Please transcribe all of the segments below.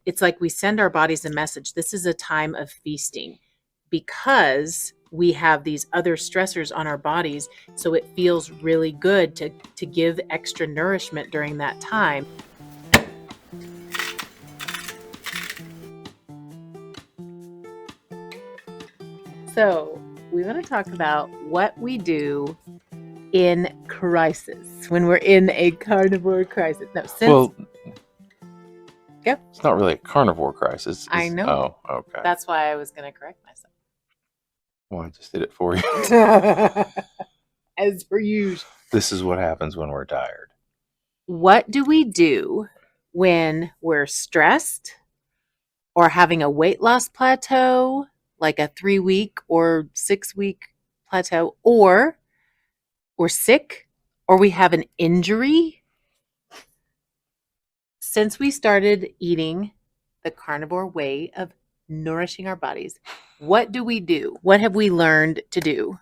it's like we send our bodies a message. This is a time of feasting because we have these other stressors on our bodies. So it feels really good to give extra nourishment during that time. So we want to talk about what we do in crisis when we're in a carnivore crisis. No, Well, yep. It's not really a carnivore crisis. I know. Oh, okay. That's why I was going to correct myself. Well, I just did it for you. As per usual. This is what happens when we're tired. What do we do when we're stressed or having a weight loss plateau, like a 3-week or 6-week plateau, or we're sick or we have an injury? Since we started eating the carnivore way of nourishing our bodies, what do we do? What have we learned to do?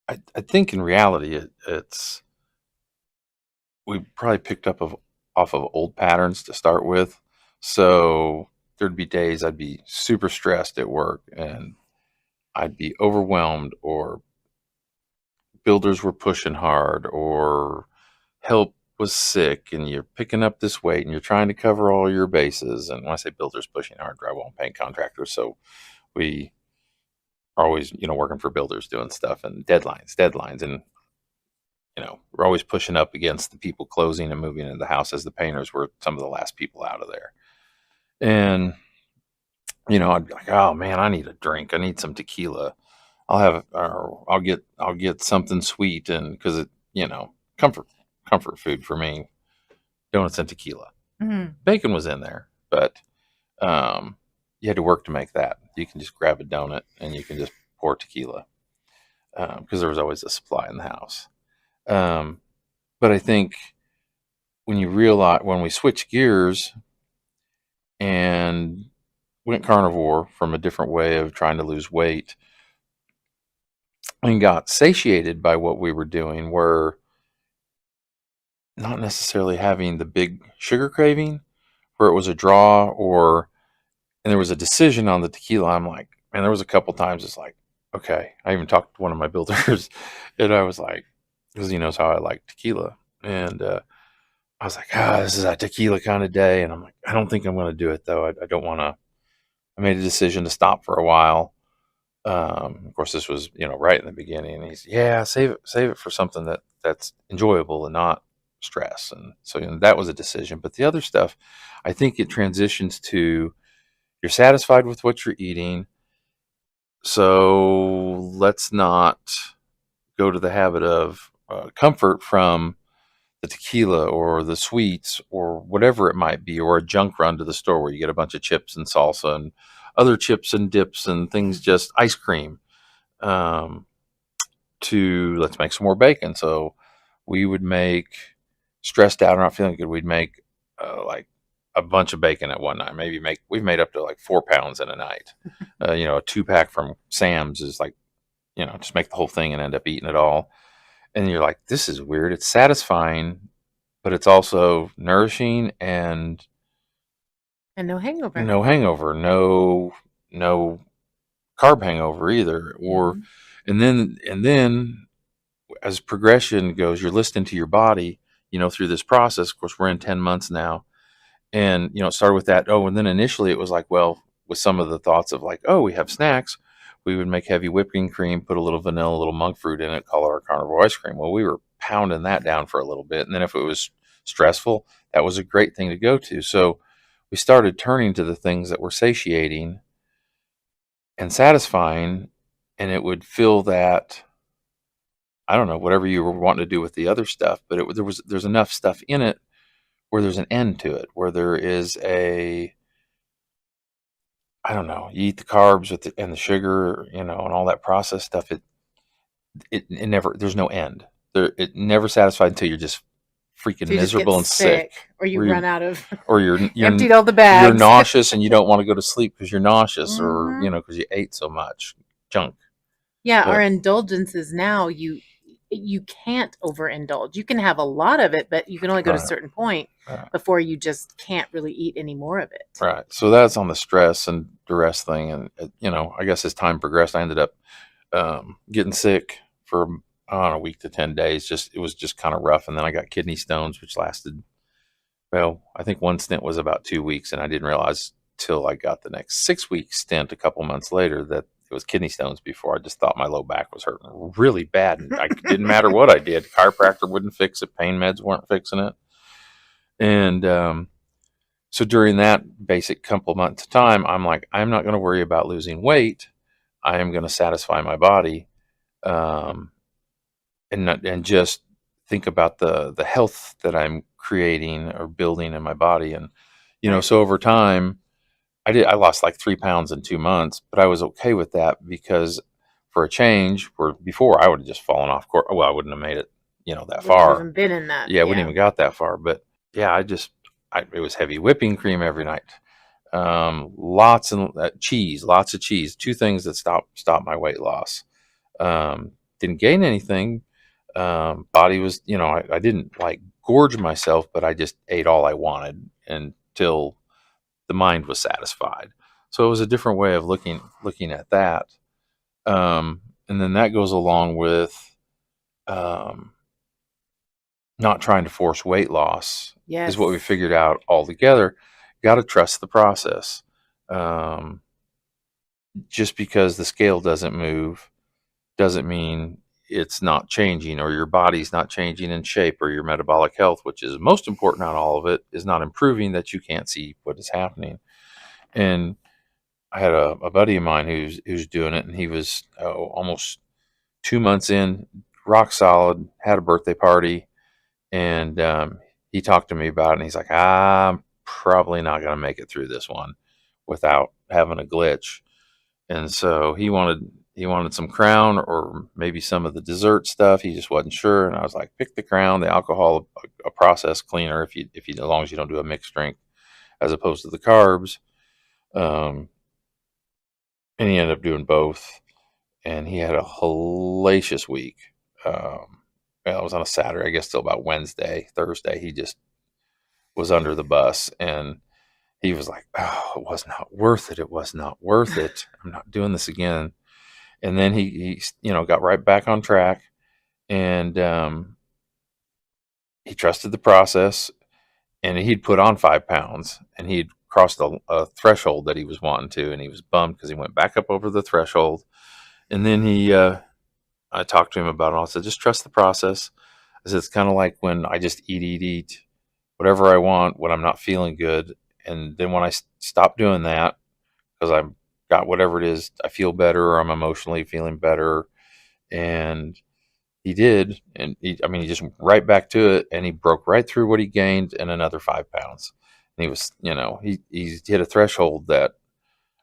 I think in reality, it's we probably picked up off of old patterns to start with. So there'd be days I'd be super stressed at work and I'd be overwhelmed, or builders were pushing hard, or help was sick, and you're picking up this weight and you're trying to cover all your bases. And when I say builders pushing hard, drywall and paint contractors. So we are always, working for builders doing stuff, and deadlines. And, we're always pushing up against the people closing and moving into the house, as the painters were some of the last people out of there. And, I'd be like, oh man, I need a drink. I need some tequila. I'll get something sweet. And because comfort food for me, donuts and tequila. Mm-hmm. Bacon was in there, but you had to work to make that. You can just grab a donut and you can just pour tequila, because there was always a supply in the house. But I think when we switched gears and went carnivore from a different way of trying to lose weight, and got satiated by what we were doing, were not necessarily having the big sugar craving where it was a draw, and there was a decision on the tequila. I'm like, man, there was a couple times it's like, okay. I even talked to one of my builders and I was like, because he knows how I like tequila. And I was like, this is a tequila kind of day. And I'm like, I don't think I'm going to do it though. I don't want to. I made a decision to stop for a while. Of course, this was, right in the beginning. And he's, save it for something that's enjoyable and not stress. And so that was a decision. But the other stuff, I think it transitions to, you're satisfied with what you're eating. So let's not go to the habit of comfort from the tequila or the sweets or whatever it might be, or a junk run to the store where you get a bunch of chips and salsa and other chips and dips and things, just ice cream, to let's make some more bacon. So we would make, stressed out or not feeling good, we'd make like a bunch of bacon at one night. We've made up to like 4 pounds in a night. A 2-pack from Sam's is like, just make the whole thing and end up eating it all. And you're like, this is weird. It's satisfying, but it's also nourishing and no hangover. No hangover. No carb hangover either. Or and then as progression goes, you're listening to your body, through this process. Of course, we're in 10 months now. And, it started with that. Oh, and then initially it was like, well, with some of the thoughts of like, oh, we have snacks. We would make heavy whipping cream, put a little vanilla, a little monk fruit in it, call it our carnivore ice cream. Well, we were pounding that down for a little bit. And then if it was stressful, that was a great thing to go to. So we started turning to the things that were satiating and satisfying, and it would fill that, I don't know, whatever you were wanting to do with the other stuff. But there's enough stuff in it where there's an end to it, where there is I don't know, you eat the carbs and the sugar, and all that processed stuff. It never, there's no end. It never satisfied until you're just freaking miserable and sick. Or you run out of, or you're emptied all the bags. You're nauseous and you don't want to go to sleep because you're nauseous, or, because you ate so much junk. Yeah. Our indulgences now, you can't overindulge. You can have a lot of it, but you can only go to a Right. certain point Right. before you just can't really eat any more of it. Right. So that's on the stress and duress thing. And, I guess as time progressed, I ended up getting sick for, I don't know, a week to 10 days. It was just kind of rough. And then I got kidney stones, which lasted, well, I think one stint was about 2 weeks. And I didn't realize till I got the next 6 week stint a couple months later that it was kidney stones before. I just thought my low back was hurting really bad. And I didn't matter what I did. Chiropractor wouldn't fix it. Pain meds weren't fixing it. And, so during that basic couple months of time, I'm like, I'm not going to worry about losing weight. I am going to satisfy my body, um, and just think about the health that I'm creating or building in my body. And Right. so over time, I lost like 3 pounds in 2 months, but I was okay with that because for a change, where before I would have just fallen off course. Well, I wouldn't have made it, that Wouldn't have far. even been in that. Yeah, I wouldn't Yeah. even got that far. But yeah, it was heavy whipping cream every night. Lots and cheese, lots of cheese. Two things that stop my weight loss. Um, didn't gain anything. Body was, I didn't like gorge myself, but I just ate all I wanted until the mind was satisfied. So it was a different way of looking at that. And then that goes along with um, not trying to force weight loss is what we Yes. figured out all together. Got to trust the process. Um, just because the scale doesn't move doesn't mean it's not changing or your body's not changing in shape or your metabolic health, which is most important on all of it, is not improving, that you can't see what is happening. And I had a buddy of mine who's doing it, and he was almost 2 months in, rock solid, had a birthday party, and he talked to me about it, and he's like, I'm probably not going to make it through this one without having a glitch. And so he wanted some Crown or maybe some of the dessert stuff. He just wasn't sure, and I was like, pick the Crown, the alcohol, a process cleaner, if you as long as you don't do a mixed drink, as opposed to the carbs. Um, and he ended up doing both, and he had a hellacious week. Well, it was on a Saturday, I guess, till about Wednesday, Thursday. He just was under the bus, and he was like, "Oh, it was not worth it. It was not worth it. I'm not doing this again." And then he got right back on track, and he trusted the process, and he'd put on 5 pounds, and he'd crossed a threshold that he was wanting to, and he was bummed because he went back up over the threshold. And then I talked to him about it. I said, just trust the process. I said, it's kind of like when I just eat whatever I want when I'm not feeling good. And then when I stop doing that, because I've got whatever it is, I feel better or I'm emotionally feeling better. And he did. And he just went right back to it, and he broke right through what he gained and another 5 pounds. And he was, he hit a threshold that,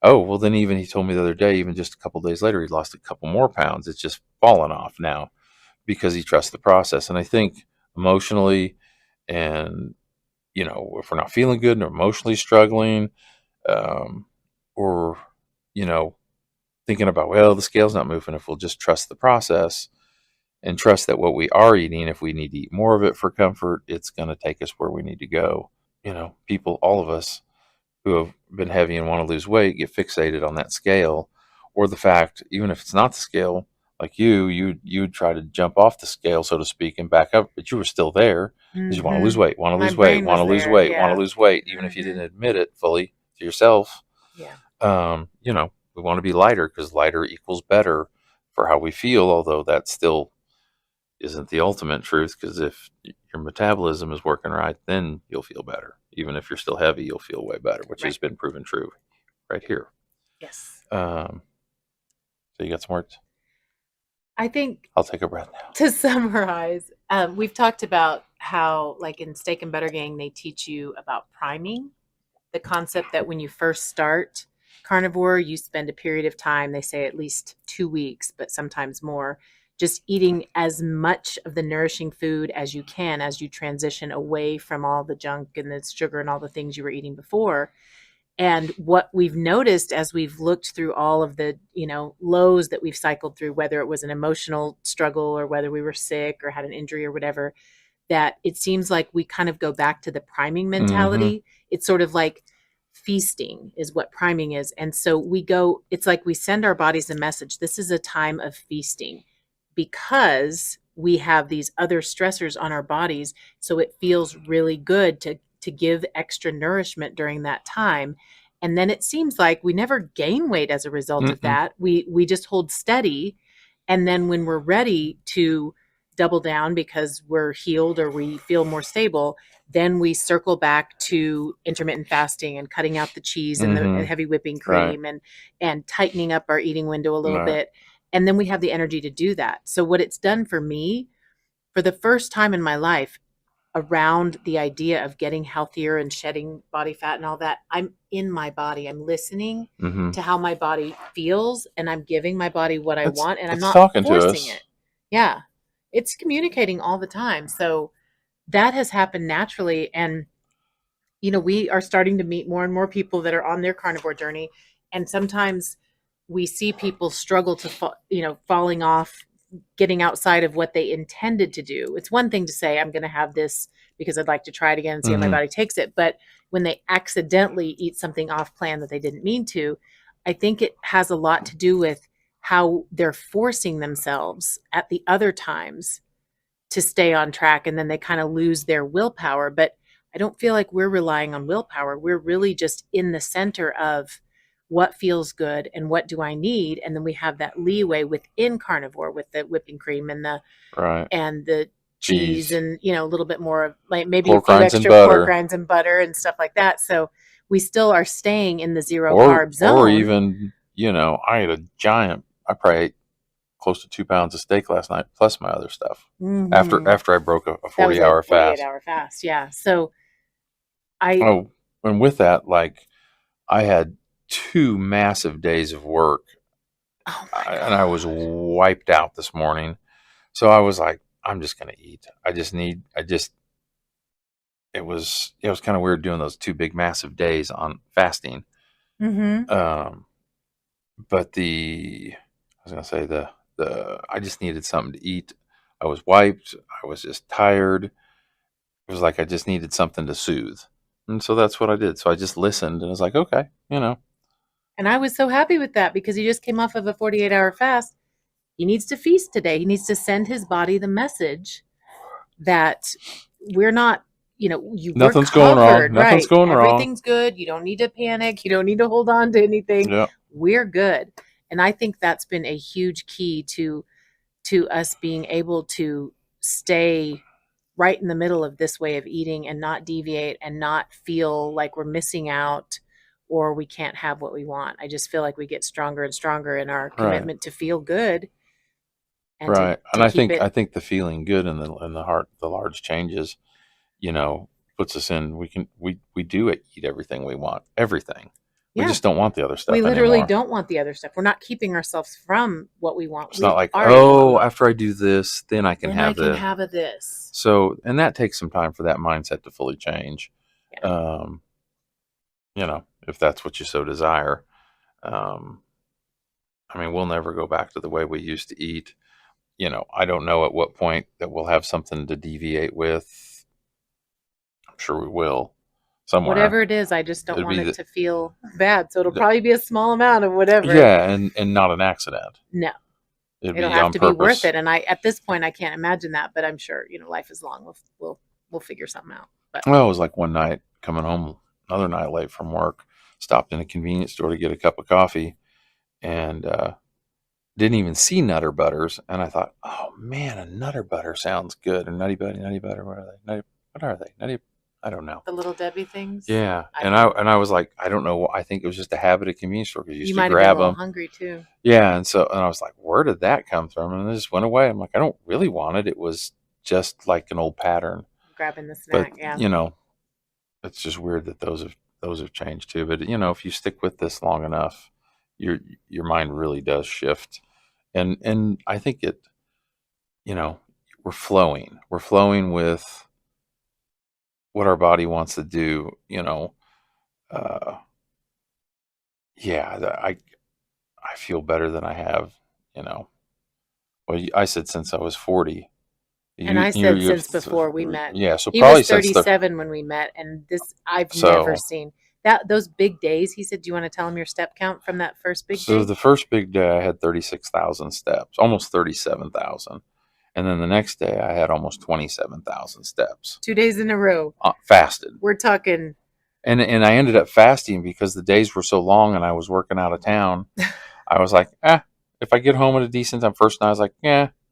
oh, well, then even he told me the other day, even just a couple days later, he lost a couple more pounds. It's just fallen off now because he trusts the process. And I think emotionally, and if we're not feeling good and emotionally struggling, um, or you know, thinking about, well, the scale's not moving, if we'll just trust the process and trust that what we are eating, if we need to eat more of it for comfort, it's going to take us where we need to go. People, all of us who have been heavy and want to lose weight, get fixated on that scale, or the fact, even if it's not the scale, like you'd try to jump off the scale, so to speak, and back up, but you were still there because you want to lose Mm-hmm. weight, want to My lose weight, brain want was to lose there. weight, want to Yeah. lose weight, even if you Mm-hmm. didn't admit it fully to yourself. Yeah. We want to be lighter because lighter equals better for how we feel, although that still isn't the ultimate truth, because if your metabolism is working right, then you'll feel better. Even if you're still heavy, you'll feel way better, which Right. has been proven true right here. Yes. Um, so you got some words? I think I'll take a breath now. to summarize, we've talked about how, like in Steak and Butter Gang, they teach you about priming, the concept that when you first start carnivore, you spend a period of time, they say at least 2 weeks, but sometimes more, just eating as much of the nourishing food as you can as you transition away from all the junk and the sugar and all the things you were eating before. And what we've noticed as we've looked through all of the, lows that we've cycled through, whether it was an emotional struggle or whether we were sick or had an injury or whatever, that it seems like we kind of go back to the priming Mm-hmm. mentality. It's sort of like feasting is what priming is. And so it's like we send our bodies a message. This is a time of feasting because we have these other stressors on our bodies. So it feels really good to give extra nourishment during that time. And then it seems like we never gain weight as a result of Mm-mm. that. We just hold steady. And then when we're ready to double down because we're healed or we feel more stable, then we circle back to intermittent fasting and cutting out the cheese and the Mm-hmm. heavy whipping Right. cream and tightening up our eating window a little Right. bit. And then we have the energy to do that. So what it's done for me, for the first time in my life, around the idea of getting healthier and shedding body fat and all that, I'm in my body. I'm listening Mm-hmm. to how my body feels and I'm giving my body what I It's want and I'm it's not talking to forcing us. it. Yeah. It's communicating all the time. So that has happened naturally. And, we are starting to meet more and more people that are on their carnivore journey. And sometimes we see people struggle to, falling off, getting outside of what they intended to do. It's one thing to say, I'm going to have this because I'd like to try it again and see how my Mm-hmm. body takes it. But when they accidentally eat something off plan that they didn't mean to, I think it has a lot to do with how they're forcing themselves at the other times to stay on track, and then they kind of lose their willpower. But I don't feel like we're relying on willpower. We're really just in the center of what feels good and what do I need, and then we have that leeway within carnivore with the whipping cream Right. and the cheese Cheese, and a little bit more of like maybe a pork few rinds, and extra pork butter, rinds and butter and stuff like that. So we still are staying in the zero or carb or zone. even I ate a giant. I probably ate close to 2 pounds of steak last night, plus my other stuff. After Hmm. after I broke a That was 40 a hour 48 fast. hour fast. Yeah. So I, Oh, and with that, like I had 2 massive days of work, oh my and I was God. wiped out this morning. So I was like, I'm just gonna eat. I just it was kind of weird doing those 2 big massive days on fasting. Hmm. Um, but I was gonna say the I just needed something to eat. I was wiped. I was just tired. It was like I just needed something to soothe, and so that's what I did. So I just listened, and I was like, okay, And I was so happy with that because he just came off of a 48-hour fast. He needs to feast today. He needs to send his body the message that we're not, we're nothing's going wrong. covered, Nothing's right? going wrong. Everything's good. You don't need to panic. You don't need to hold on to anything. Yeah, We're good. And I think that's been a huge key to us being able to stay right in the middle of this way of eating and not deviate and not feel like we're missing out or we can't have what we want. I just feel like we get stronger and stronger in our right, commitment to feel good and to right. And to keep I it. think the feeling good and the heart, the large changes, you know, puts us in. We do eat everything we want, everything. We Yeah, just don't want the other we stuff literally anymore. don't want the other stuff. We're not keeping ourselves from what we want. It's not We like, already want what we oh, want. after I do this, then I can Then I have can the. have a this. So, and that takes some time for that mindset to fully change. Yeah. Um, if that's what you so desire. Um, I mean, we'll never go back to the way we used to eat. I don't know at what point that we'll have something to deviate with. I'm sure we will somewhere. Whatever it is, I just don't It'd want be it to feel bad. So it'll the probably be a small amount of whatever. yeah, and not an accident. No, It'd it'll be have on to be worth purpose. it. And at this point, I can't imagine that, but I'm sure, life is long. We'll figure something out. But Well, it was like one night coming home, another night late from work, stopped in a convenience store to get a cup of coffee, and didn't even see Nutter Butters. And I thought, oh man, a Nutter Butter sounds good. And Nutty Butter, what are they? What are they? I don't know. the little Debbie things, Yeah, I and don't know. I was like, I don't know. I think it was just a habit of convenience store because you You used to might have been a grab little them. hungry too, Yeah, and I was like, where did that come from? And it just went away. I'm like, I don't really want it. It was just like an old pattern. grabbing the But snack. Yeah. it's just weird that those have changed too. But if you stick with this long enough, your your mind really does shift. And I think you know, we're flowing. We're flowing with what our body wants to do. Uh, yeah, I feel better than I have, you know. Well, I said since I was 40. And I said since before we met. Yeah, so He was probably since the 37 when we met, and this I've never so seen. That those big days, he said, "Do you want to tell him your step count from that first big so day?" the first big day I had 36,000 steps, almost 37,000. And then the next day I had almost 27,000 steps. 2 days in a row. Fasted. We're talking. And I ended up fasting because the days were so long and I was working out of town. I was like, if I get home at a decent time, first night I was like,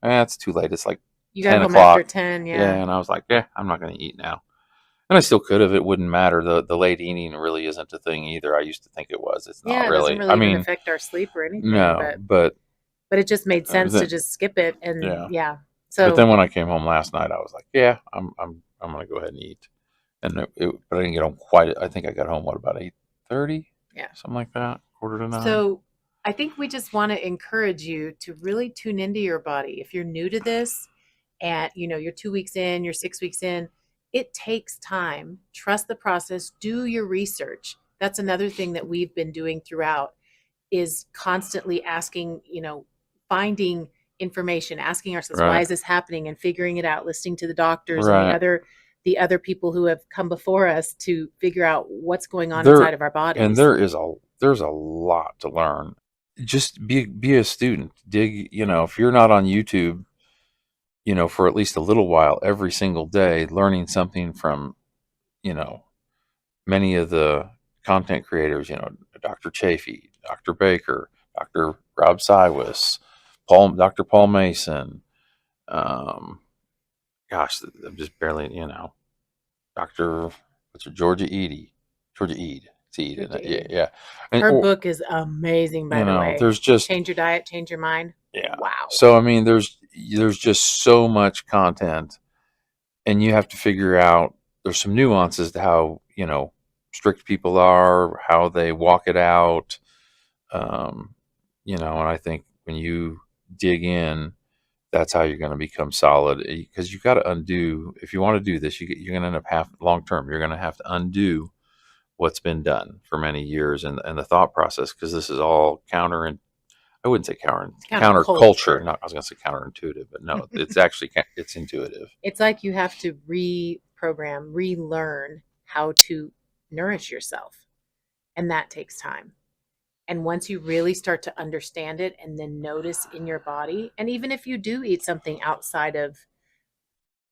it's too late. It's like You got 10 home after o'clock. 10, Yeah, yeah. and I was like, I'm not going to eat now. And I still could have. It wouldn't matter. The late eating really isn't a thing either. I used to think it was. It's not Yeah, it doesn't really. really I even mean, affect our sleep or anything, no, but it just made sense to then, just skip it, and yeah. yeah. But So then when I came home last night, I was like, I'm going to go ahead and eat. And but I didn't get home quite. I think I got home about 8:30, yeah. something like that, quarter to 9. So I think we just want to encourage you to really tune into your body. If you're new to this and you're 2 weeks in, you're 6 weeks in, it takes time. Trust the process, do your research. That's another thing that we've been doing throughout is constantly asking, finding information, asking ourselves, why Right, is this happening, and figuring it out, listening to the doctors and right. the other people who have come before us to figure out what's going on There inside of our and bodies. there's a lot to learn. Just be a student. Dig. If you're not on YouTube, for at least a little while every single day, learning something from you know many of the content creators. Dr. Chafee, Dr. Baker, Dr. Rob Sywis, Dr. Paul Mason. Um, gosh, I'm just barely. Dr. What's her Georgia Eady, Georgia Eade. It's Eade, isn't Georgia it? Yeah, Ede. yeah. And Her book is amazing, by the way. there's just Change Your Diet, Change Your Mind. yeah. Wow. So I mean, there's just so much content, and you have to figure out. There's some nuances to how strict people are, how they walk it out. Um, and I think when you dig in, that's how you're going to become solid because you've got to undo. If you want to do this, you're going to end up long term. You're going to have to undo what's been done for many years and the thought process because this is all I wouldn't say It's counter culture. counterculture. No, I was going to say counterintuitive, but no, it's actually it's intuitive. It's like you have to reprogram, relearn how to nourish yourself. And that takes time. And once you really start to understand it and then notice in your body, and even if you do eat something outside of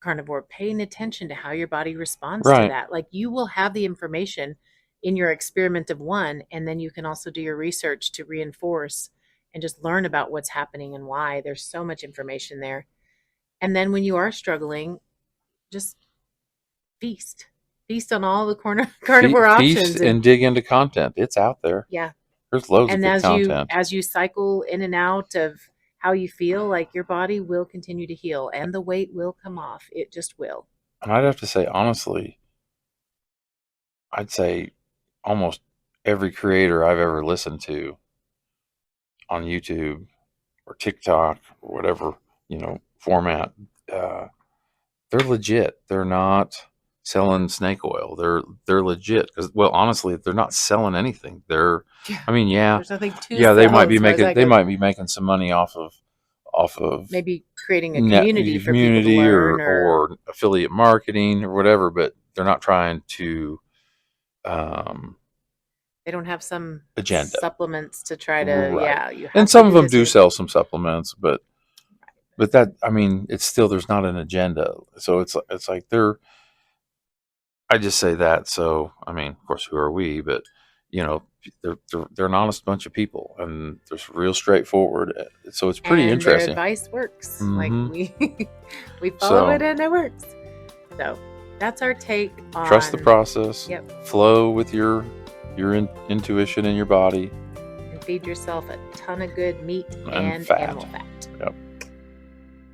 carnivore, paying attention to how your body responds to Right. that. Like you will have the information in your experiment of one, and then you can also do your research to reinforce and just learn about what's happening and why. There's so much information there. And then when you are struggling, just feast. Feast on all the carnivore Feast options and and dig into content. It's out there. yeah. There's loads of And good content. as you cycle in and out of how you feel, like your body will continue to heal and the weight will come off. It just will. And I'd have to say, honestly, I'd say almost every creator I've ever listened to on YouTube or TikTok or whatever, format, uh, they're legit. They're not selling snake oil. They're legit because, well, honestly, they're not selling anything. Yeah. I mean, yeah, There's nothing to yeah, sell as far as that they goes. might be making some money off of Maybe creating a net community for people to community learn or affiliate marketing or whatever, but they're not trying to um, they don't have some agenda. supplements to try to, Right. yeah, you And have to some of do them this. do sell some supplements, but that, I mean, it's still, there's not an agenda. So it's like I just say that. So, I mean, of course, who are we? But, you know, they're an honest bunch of people and they're real straightforward. So it's pretty And their interesting. advice works. Like Hmm. we follow So it and it works. So that's our take trust the on, process, yep, flow with your intuition in your body and feed yourself a ton of good meat and and fat. animal fat.